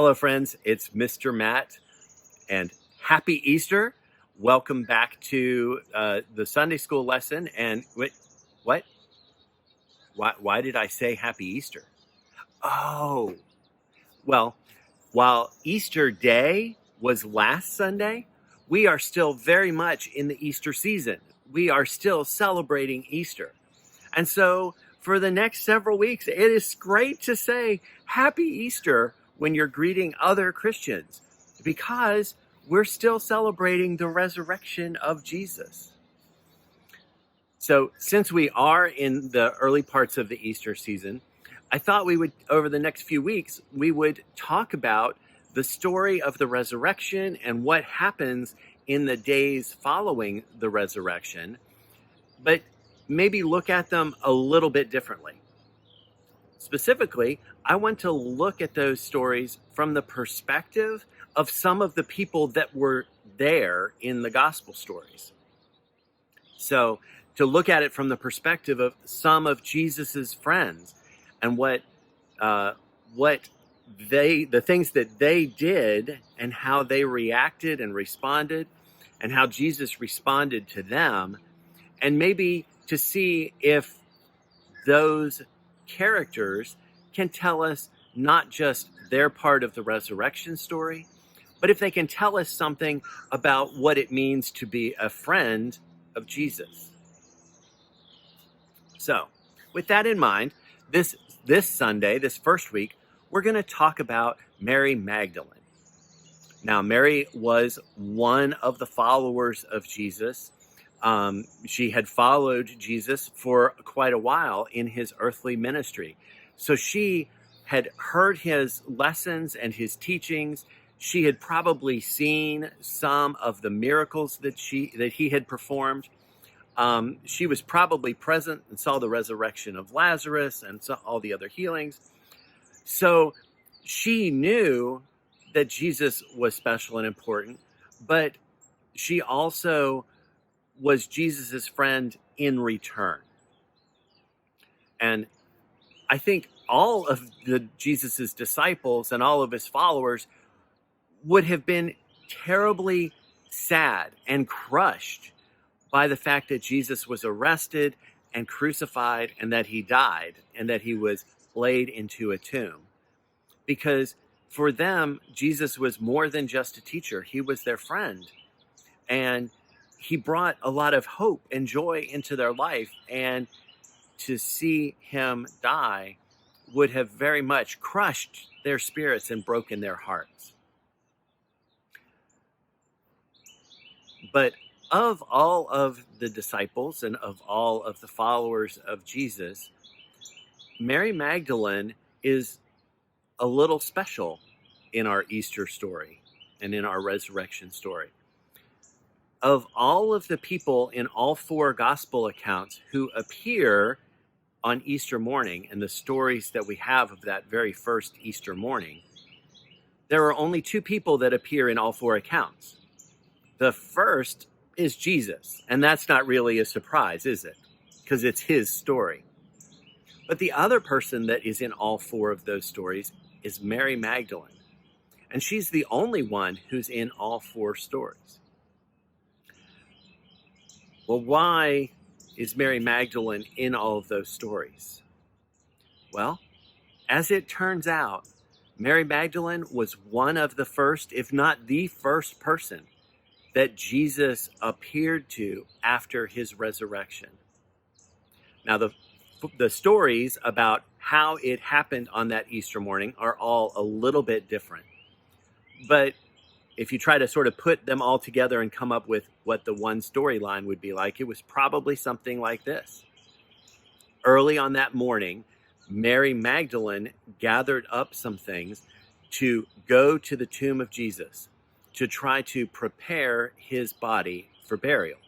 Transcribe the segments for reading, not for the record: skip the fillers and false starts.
Hello, friends. It's Mr. Matt, and happy Easter. Welcome back to the Sunday school lesson. And what? Why did I say happy Easter? Oh, well, while Easter Day was last Sunday, we are still very much in the Easter season. We are still celebrating Easter. And so for the next several weeks, it is great to say happy Easter when you're greeting other Christians, because we're still celebrating the resurrection of Jesus. So since we are in the early parts of the Easter season, I thought we would, over the next few weeks, we would talk about the story of the resurrection and what happens in the days following the resurrection, but maybe look at them a little bit differently. Specifically, I want to look at those stories from the perspective of some of the people that were there in the gospel stories. So to look at it from the perspective of some of Jesus's friends and the things that they did and how they reacted and responded and how Jesus responded to them, and maybe to see if those characters can tell us not just their part of the resurrection story, but if they can tell us something about what it means to be a friend of Jesus. So, with that in mind, this Sunday, this first week, we're going to talk about Mary Magdalene. Now, Mary was one of the followers of Jesus. She had followed Jesus for quite a while in his earthly ministry. So she had heard his lessons and his teachings. She had probably seen some of the miracles that he had performed. She was probably present and saw the resurrection of Lazarus and saw all the other healings. So she knew that Jesus was special and important, but she also was Jesus's friend in return. And I think all of Jesus's disciples and all of his followers would have been terribly sad and crushed by the fact that Jesus was arrested and crucified and that he died and that he was laid into a tomb. Because for them, Jesus was more than just a teacher. He was their friend. And he brought a lot of hope and joy into their life, and to see him die would have very much crushed their spirits and broken their hearts. But of all of the disciples and of all of the followers of Jesus, Mary Magdalene is a little special in our Easter story and in our resurrection story. Of all of the people in all four gospel accounts who appear on Easter morning and the stories that we have of that very first Easter morning, there are only two people that appear in all four accounts. The first is Jesus, and that's not really a surprise, is it? Because it's his story. But the other person that is in all four of those stories is Mary Magdalene, and she's the only one who's in all four stories. Well, why is Mary Magdalene in all of those stories? Well, as it turns out, Mary Magdalene was one of the first, if not the first person that Jesus appeared to after his resurrection. Now, the stories about how it happened on that Easter morning are all a little bit different. But if you try to sort of put them all together and come up with what the one storyline would be like, it was probably something like this. Early on that morning, Mary Magdalene gathered up some things to go to the tomb of Jesus to try to prepare his body for burial.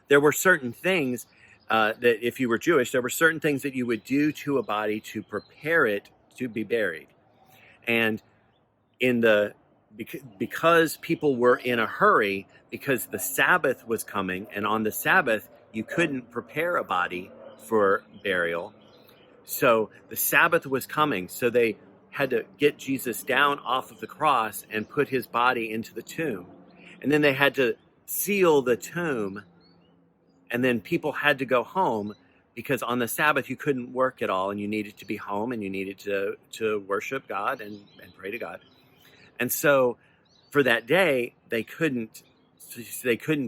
There were certain things that if you were Jewish, there were certain things that you would do to a body to prepare it to be buried. And because people were in a hurry, because the Sabbath was coming, and on the Sabbath you couldn't prepare a body for burial. So the Sabbath was coming, so they had to get Jesus down off of the cross and put his body into the tomb. And then they had to seal the tomb, and then people had to go home because on the Sabbath you couldn't work at all, and you needed to be home, and you needed to worship God and pray to God. And so for that day, they couldn't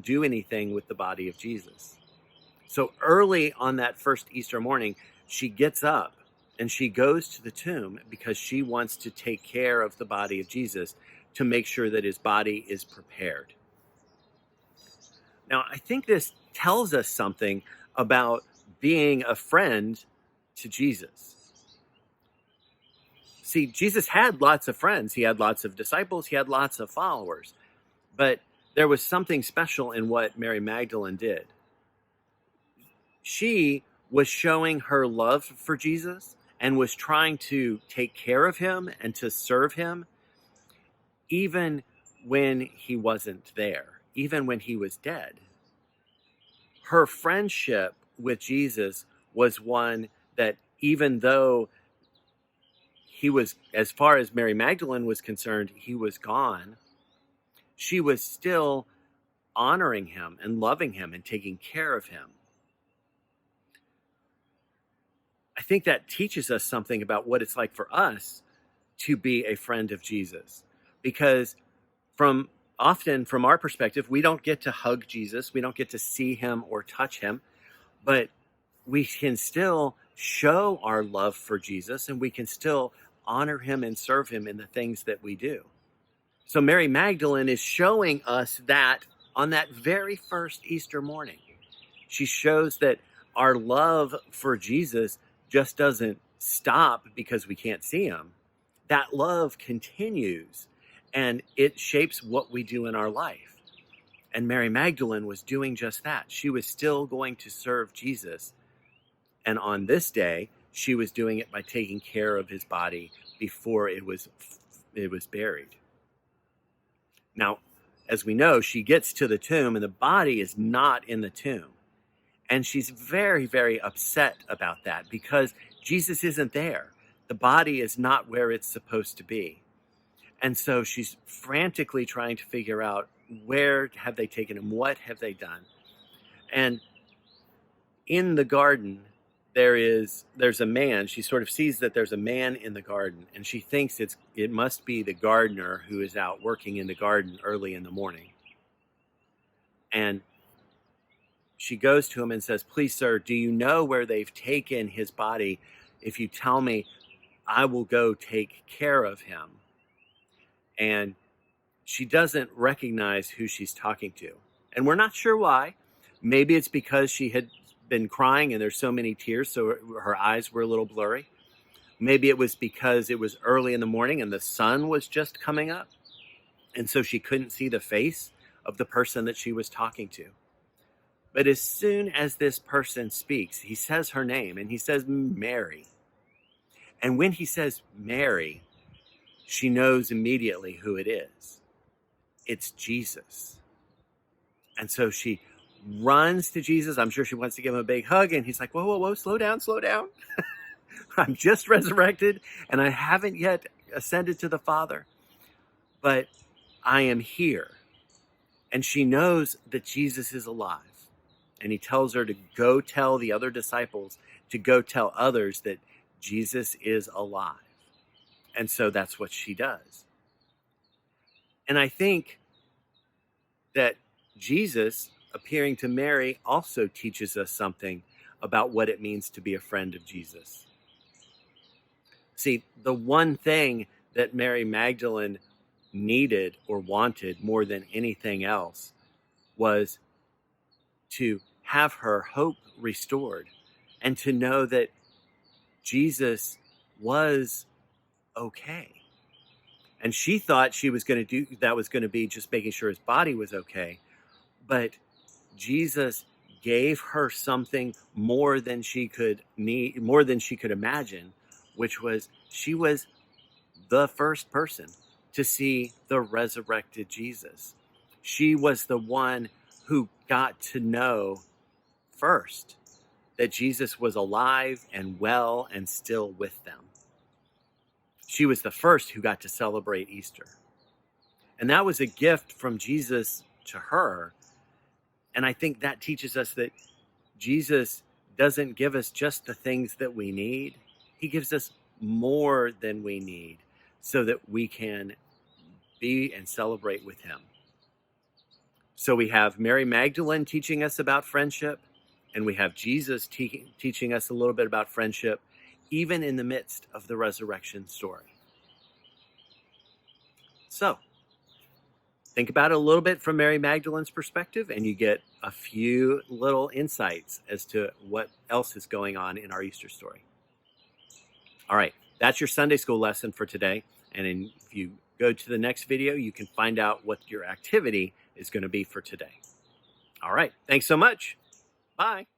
do anything with the body of Jesus. So early on that first Easter morning, she gets up and she goes to the tomb because she wants to take care of the body of Jesus to make sure that his body is prepared. Now, I think this tells us something about being a friend to Jesus. See, Jesus had lots of friends. He had lots of disciples. He had lots of followers. But there was something special in what Mary Magdalene did. She was showing her love for Jesus and was trying to take care of him and to serve him, even when he wasn't there, even when he was dead. Her friendship with Jesus was one that, even though he was, as far as Mary Magdalene was concerned, he was gone, she was still honoring him and loving him and taking care of him. I think that teaches us something about what it's like for us to be a friend of Jesus, because often from our perspective, we don't get to hug Jesus, we don't get to see him or touch him, but we can still show our love for Jesus, and we can still honor him and serve him in the things that we do. So Mary Magdalene is showing us that on that very first Easter morning. She shows that our love for Jesus just doesn't stop because we can't see him. That love continues, and it shapes what we do in our life. And Mary Magdalene was doing just that. She was still going to serve Jesus. And on this day, she was doing it by taking care of his body before it was buried. Now, as we know, she gets to the tomb and the body is not in the tomb. And she's very, very upset about that because Jesus isn't there. The body is not where it's supposed to be. And so she's frantically trying to figure out, where have they taken him? What have they done? And in the garden, there's a man. She sort of sees that there's a man in the garden, and she thinks it must be the gardener who is out working in the garden early in the morning. And she goes to him and says, "Please, sir, do you know where they've taken his body? If you tell me, I will go take care of him." And she doesn't recognize who she's talking to. And we're not sure why. Maybe it's because she had been crying and there's so many tears, so her eyes were a little blurry. Maybe it was because it was early in the morning and the sun was just coming up, and so she couldn't see the face of the person that she was talking to. But as soon as this person speaks, he says her name, and he says Mary. And when he says Mary, she knows immediately who it is. It's Jesus. And so she runs to Jesus. I'm sure she wants to give him a big hug, and he's like, whoa, whoa, whoa, slow down. I'm just resurrected, and I haven't yet ascended to the Father, but I am here. And she knows that Jesus is alive. And he tells her to go tell the other disciples, to go tell others that Jesus is alive. And so that's what she does. And I think that Jesus appearing to Mary also teaches us something about what it means to be a friend of Jesus. See, the one thing that Mary Magdalene needed or wanted more than anything else was to have her hope restored and to know that Jesus was okay. And she thought she was going to do that was going to be just making sure his body was okay. But Jesus gave her something more than she could need, more than she could imagine, which was she was the first person to see the resurrected Jesus. She was the one who got to know first that Jesus was alive and well and still with them. She was the first who got to celebrate Easter. And that was a gift from Jesus to her. And I think that teaches us that Jesus doesn't give us just the things that we need. He gives us more than we need so that we can be and celebrate with him. So we have Mary Magdalene teaching us about friendship, and we have Jesus teaching us a little bit about friendship, even in the midst of the resurrection story. So think about it a little bit from Mary Magdalene's perspective, and you get a few little insights as to what else is going on in our Easter story. All right, that's your Sunday school lesson for today. And if you go to the next video, you can find out what your activity is going to be for today. All right, thanks so much. Bye.